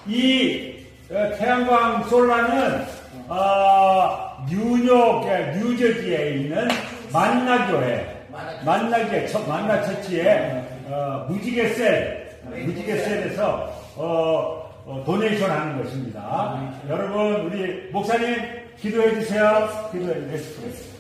이 태양광 솔라는 뉴저지에 있는 만나교회, 만나처치의 무지개셀에서 도네이션 하는 것입니다. 여러분, 우리 목사님 기도해 주세요. 기도해 주세요.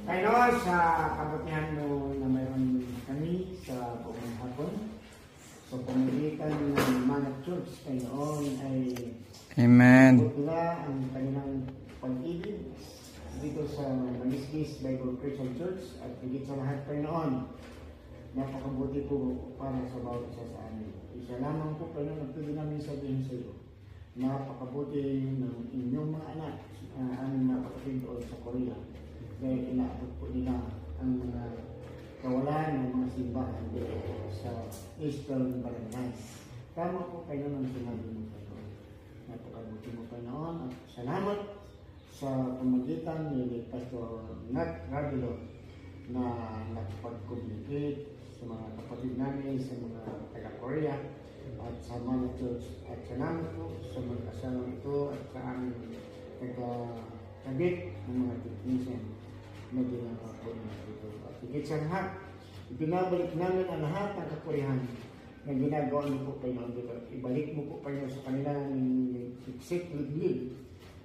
Tayo sa kabutihan mo na mayroon kami sa buong hapon. So, pumilitan ng Manat Church ngayon ay Amen. nila ang kanilang pag-ibig dito sa Malisgis Bible Christian Church at higit sa lahat pa noon. Napakabuti po para sa bawat isa sa amin. Isa lamang po kayo nagtuloy namin sabihin sa iyo. Napakabuti ng inyong mga anak, aming mga kapatid doon sa Korea. Dahil inaabot po nila ang mga kawalan ng mga simbahan dito sa Eastern Barangay. Tama po kayo ng sinabi mo kayo. Napakabuti mo kayo noon at salamat sa pamagitan ni Pastor Nat Ravilo na nakapag-communicate sa mga kapatid namin sa mga taga-Korea at sa mga church. At salamat po sa mga kasama ito at sa aming nagkakabit ng mga technician na ginagawa po nila dito. At higit sa lahat, ibinabalik namin ang lahat ng kapurihan na ginagawa niyo po kayo dito. Ibalik mo po kayo sa kanilang secret lead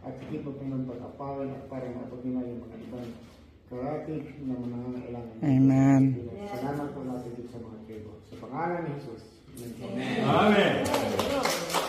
at higit mo po ng pag-apawin at para maabot nila yung mga ibang karatig na mga kailangan. Amen. Salamat po natin sa mga tribo. Sa pangalan ni Jesus. Amen.